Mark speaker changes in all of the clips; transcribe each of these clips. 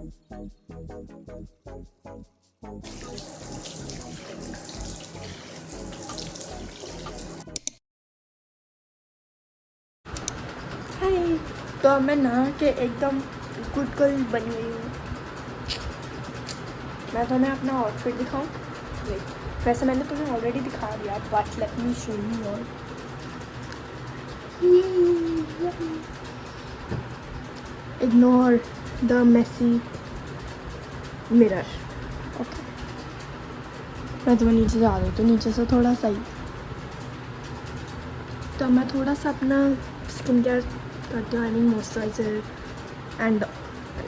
Speaker 1: हाय, तो अब मैं नहा के एकदम गुड गर्ल बन गई हूँ। मैं तुम्हें अपना आउटफिट दिखाऊँ? वैसे मैंने तुम्हें ऑलरेडी दिखा दिया, but let me show you all. Ignore the messy mirror. Okay, मैं तुम्हें नीचे जा रही हूँ तो नीचे से थोड़ा सही। तो मैं थोड़ा सा अपना स्किन केयर करती हूँ, I mean moisturiser and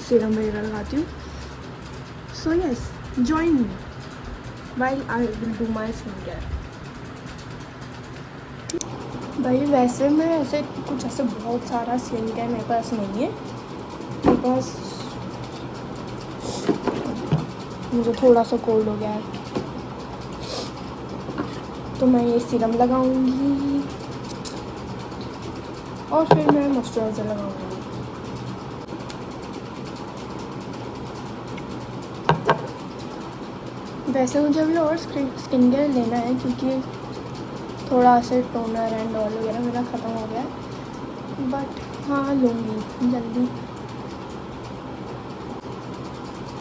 Speaker 1: serum वगैरह लगाती हूँ। So yes, join me while I will do my skincare। भाई वैसे मैं ऐसे कुछ ऐसे बहुत सारा स्किन केयर मेरे पास नहीं है, मेरे पास मुझे थोड़ा सा कोल्ड हो गया है तो मैं ये सीरम लगाऊंगी और फिर मैं मॉइस्चराइज़र लगाऊंगी। वैसे मुझे अभी और स्किन केयर लेना है क्योंकि थोड़ा से टोनर एंड ऑयल वगैरह मेरा ख़त्म हो गया है, बट हाँ लूँगी जल्दी।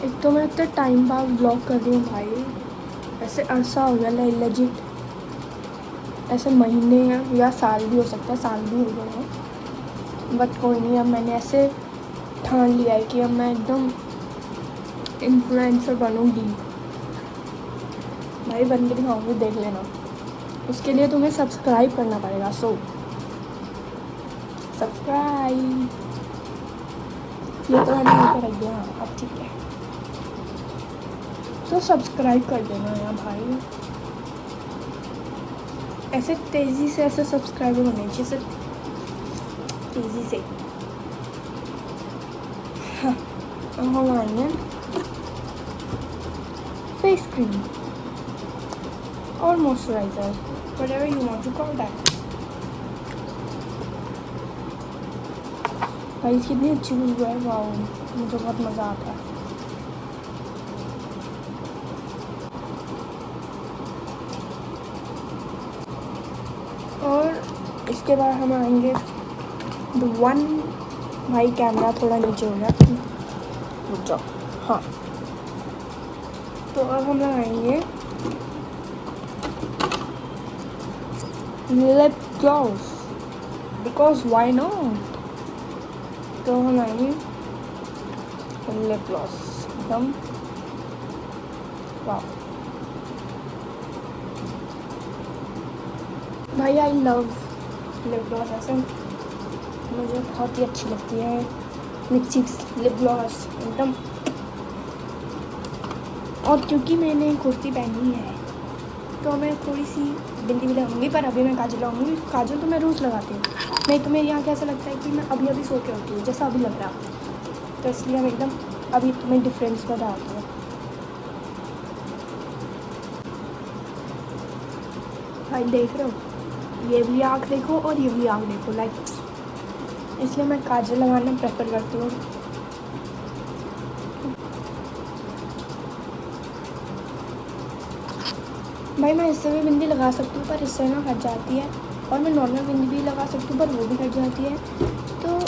Speaker 1: एक तो मैं इतने टाइम बाद ब्लॉग कर रही हूँ भाई, ऐसे अरसा हो गया लेजिट, ऐसे महीने या साल भी हो सकता है, साल भी हो गए हैं, बट कोई नहीं। अब मैंने ऐसे ठान लिया है कि अब मैं एकदम इन्फ्लुएंसर बनूँगी भाई, बन के दिखाऊँगी, देख लेना। उसके लिए तुम्हें सब्सक्राइब करना पड़ेगा, सो सब्सक्राइब। ये तो मैंने यहीं पर रख दिया, हाँ अब ठीक है, तो सब्सक्राइब कर देना यार भाई। ऐसे तेज़ी से ऐसे सब्सक्राइबर होने चाहिए, ऐसे तेज़ी से। हाँ, हम आएंगे फेस क्रीम और moisturiser, whatever you want to call that। भाई कितनी अच्छी खुशबू है, वाओ, मुझे बहुत मज़ा आता है। और इसके बाद हम आएंगे द वन। भाई कैमरा थोड़ा नीचे हो गया, रुक जाओ। हाँ, तो अब हम लगाएंगे lip gloss, because why not. तो हम आएंगे लिप ग्लॉस एकदम, वाह भाई, आई लव लिप ग्लॉस। ऐसे मुझे बहुत ही अच्छी लगती है लिपस्टिक्स, लिप ग्लॉस एकदम। और क्योंकि मैंने कुर्ती पहनी है तो मैं थोड़ी सी बिंदी भी लगाऊंगी, पर अभी मैं काजल लगाऊंगी। काजल तो मैं रोज़ लगाती हूँ, नहीं तो मेरे यहाँ कैसा लगता है कि मैं अभी अभी सो के होती हूँ, जैसा अभी लग रहा है, तो इसलिए हम एकदम अभी तुम्हें डिफरेंस बताती हूँ। भाई देख रहे हो, ये भी आँख देखो और ये भी आँख देखो, लाइक, इसलिए मैं काजल लगाना प्रेफर करती हूँ। भाई मैं इससे भी बिंदी लगा सकती हूँ पर इससे ना हट जाती है, और मैं नॉर्मल बिंदी भी लगा सकती हूँ पर वो भी हट जाती है, तो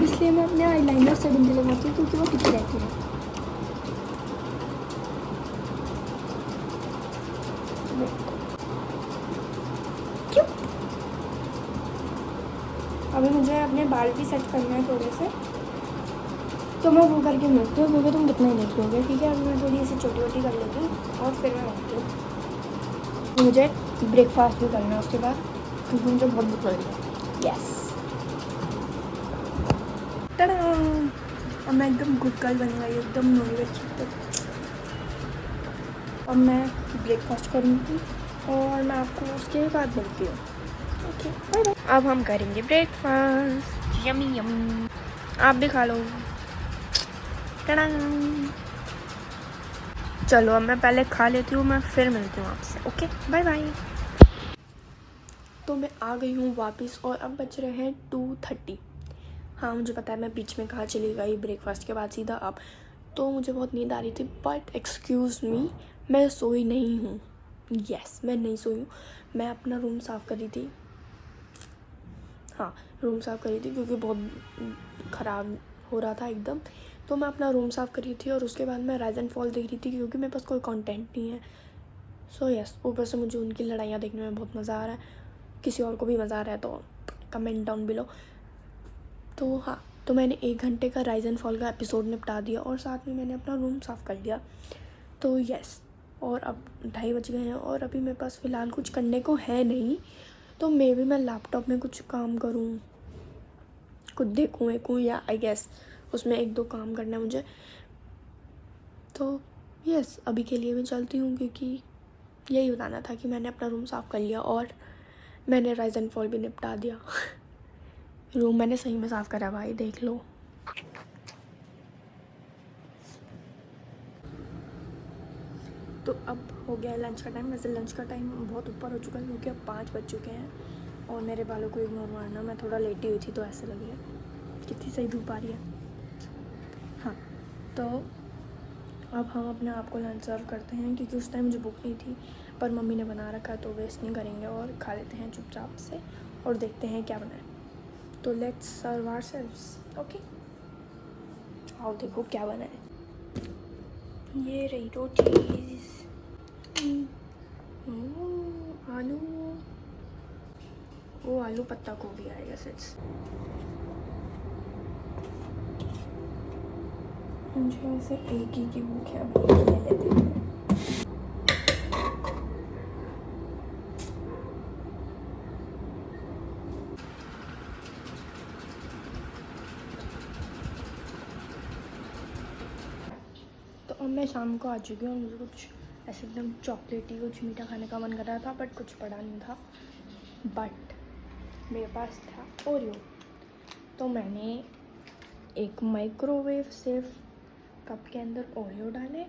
Speaker 1: इसलिए मैं अपने आईलाइनर से बिंदी लगाती हूँ क्योंकि वो टिकी रहती है। क्यों? अभी मुझे अपने बाल भी सेट करना है थोड़े से, तो मैं वो करके मिलती हूँ क्योंकि तुम कितना ही देख लोगे। ठीक है, अभी मैं थोड़ी ऐसी छोटी छोटी कर लेती हूँ और फिर मैं आती हूँ। मुझे ब्रेकफास्ट भी करना है उसके बाद क्योंकि मुझे बहुत भूख लगी है। यस, टडा, अब मैं एकदम गुड गर्ल बन गई, एकदम नॉनवेज। अब मैं ब्रेकफास्ट करूँगी और मैं आपको उसके बाद मिलती हूँ। Okay, bye bye. अब हम करेंगे ब्रेकफास्ट, यमी यमी, आप भी खा लो। टडा, चलो अब मैं पहले खा लेती हूँ, मैं फिर मिलती हूँ आपसे। Okay, bye bye. तो मैं आ गई हूँ वापस और अब बज रहे हैं 2:30 हाँ मुझे पता है मैं बीच में कहाँ चली गई, ब्रेकफास्ट के बाद सीधा अब। तो मुझे बहुत नींद आ रही थी, बट एक्सक्यूज़ मी, मैं सोई नहीं हूँ। यस, मैं नहीं सोई हूँ। मैं अपना रूम साफ़ कर रही थी। हाँ, रूम साफ़ कर रही थी क्योंकि बहुत ख़राब हो रहा था एकदम। तो मैं अपना रूम साफ़ कर रही थी और उसके बाद मैं राइज़ एंड फॉल देख रही थी क्योंकि मेरे पास कोई कंटेंट नहीं है। सो यस, ऊपर से मुझे उनकी लड़ाइयाँ देखने में बहुत मज़ा आ रहा है। किसी और को भी मज़ा आ रहा है तो कमेंट डाउन बिलो। तो हाँ, तो मैंने 1 घंटे का राइज़ एंड फॉल का एपिसोड निपटा दिया और साथ में मैंने अपना रूम साफ़ कर लिया। तो यस, और अब 2:30 बज गए हैं और अभी मेरे पास फ़िलहाल कुछ करने को है नहीं। तो मे बी मैं लैपटॉप में कुछ काम करूँ, कुछ देखूँ वेखूँ, या आई गेस उसमें 1-2 काम करना है मुझे। तो यस, अभी के लिए मैं चलती हूँ क्योंकि यही बताना था कि मैंने अपना रूम साफ़ कर लिया और मैंने राइज़ एंड फॉल भी निपटा दिया। रूम मैंने सही में साफ़ करा भाई, देख लो। तो अब हो गया है लंच का टाइम। वैसे लंच का टाइम बहुत ऊपर हो चुका है क्योंकि अब 5 बज चुके हैं और मेरे बालों को इग्नोर मारना, मैं थोड़ा लेटी हुई थी तो ऐसे लग रहा है। कितनी सही धूप आ रही है। हाँ, तो अब हम अपने आप को लंच सर्व करते हैं क्योंकि उस टाइम मुझे भूख नहीं थी, पर मम्मी ने बना रखा है तो वेस्ट नहीं करेंगे और खा लेते हैं चुपचाप से और देखते हैं क्या बनाए। तो लेट्स सर्व आवरसेल्व्स। ओके, आओ देखो क्या बना है। ये रही रोटीज़, आलू, वो आलू पत्ता गोभी आई गेस इट्स। मुझे वैसे एक ही की भूख है, अभी एक ले लेती हूँ। तो अब मैं शाम को आ चुकी हूँ और मुझे कुछ ऐसे एकदम चॉकलेटी कुछ मीठा खाने का मन कर रहा था, बट कुछ पड़ा नहीं था। बट मेरे पास था ओरियो, तो मैंने एक माइक्रोवेव सेफ कप के अंदर ओरियो डाले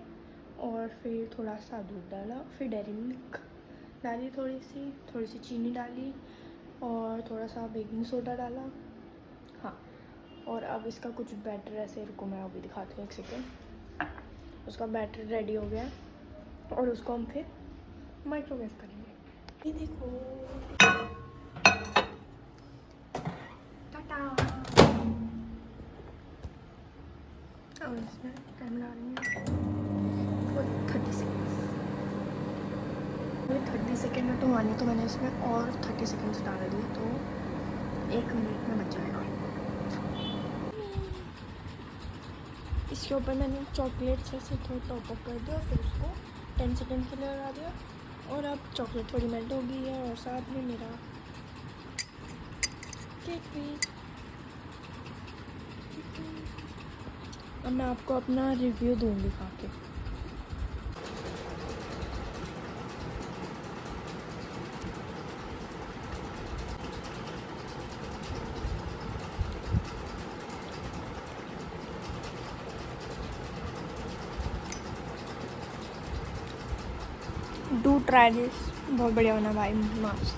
Speaker 1: और फिर थोड़ा सा दूध डाला, फिर डेयरी मिल्क डाली, थोड़ी सी चीनी डाली और थोड़ा सा बेकिंग सोडा डाला। हाँ, और अब इसका कुछ बैटर ऐसे, रुको मैं अभी दिखाती हूँ, 1 सेकेंड। उसका बैटर रेडी हो गया और उसको हम फिर माइक्रोवेव करेंगे। ये देखो, टाटा। और इसमें टाइम डालेंगे 30 सेकेंड्स। ये 30 सेकेंड में तो हुआ नहीं, तो मैंने इसमें और 30 सेकेंड्स डाल दिए, तो 1 मिनट में बच जाएगा। इसके ऊपर मैंने चॉकलेट से थोड़ा टॉप अप कर दिया, फिर उसको 10 सेकेंड के लिए लगा दिया और अब चॉकलेट थोड़ी मेल्ट हो गई है और साथ में मेरा केक भी। अब मैं आपको अपना रिव्यू दूँगी खा के। डू ट्राई दिस, बहुत बढ़िया बना भाई, मस्त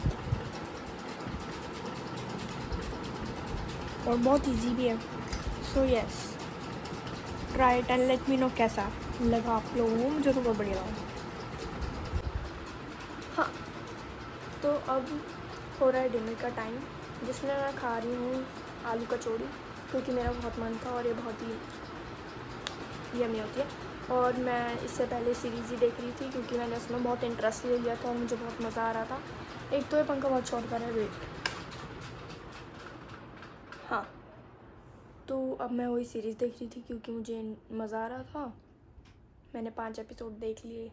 Speaker 1: और बहुत इजी भी है। So yes, try it and let me know कैसा लगा आप लोगों को। मुझे तो बहुत बढ़िया लगा। हाँ, तो अब हो रहा है डिनर का टाइम, जिसमें मैं खा रही हूँ आलू कचौड़ी क्योंकि मेरा बहुत मन था और ये बहुत ही यम्मी होती है। और मैं इससे पहले सीरीज़ ही देख रही थी क्योंकि मैंने उसमें बहुत इंटरेस्ट ले लिया था और मुझे बहुत मज़ा आ रहा था। एक तो ये पंखा बहुत शॉर्ट कर रहा है, वेट। हाँ, तो अब मैं वही सीरीज़ देख रही थी क्योंकि मुझे मज़ा आ रहा था। मैंने 5 एपिसोड देख लिए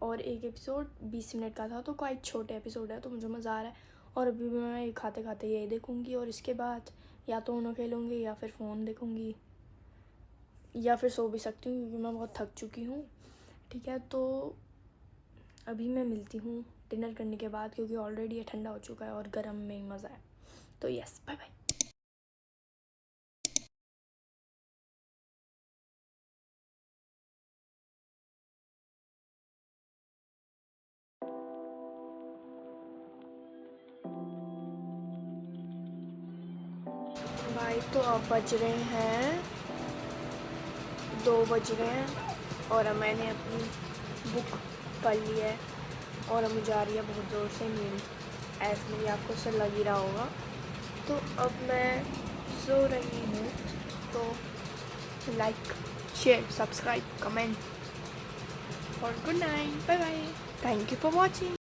Speaker 1: और एक एपिसोड 20 मिनट का था, तो क्वाइट छोटे एपिसोड है, तो मुझे मज़ा आ रहा है। और अभी भी मैं खाते खाते यही देखूँगी और इसके बाद या तो उन्हों खेलूँगी या फिर फ़ोन देखूँगी या फिर सो भी सकती हूँ क्योंकि मैं बहुत थक चुकी हूँ। ठीक है, तो अभी मैं मिलती हूँ डिनर करने के बाद क्योंकि ऑलरेडी ये ठंडा हो चुका है और गर्म में ही मज़ा है। तो यस, बाय बाय। भाई तो अब बज रहे हैं 2 बज रहे हैं और अब मैंने अपनी बुक पढ़ ली है और अब मुझे आ रही है बहुत ज़ोर से नींद, ऐसे मेरी आपको से लग ही रहा होगा। तो अब मैं सो रही हूँ। तो लाइक, शेयर, सब्सक्राइब, कमेंट और good night, bye bye, thank you for watching.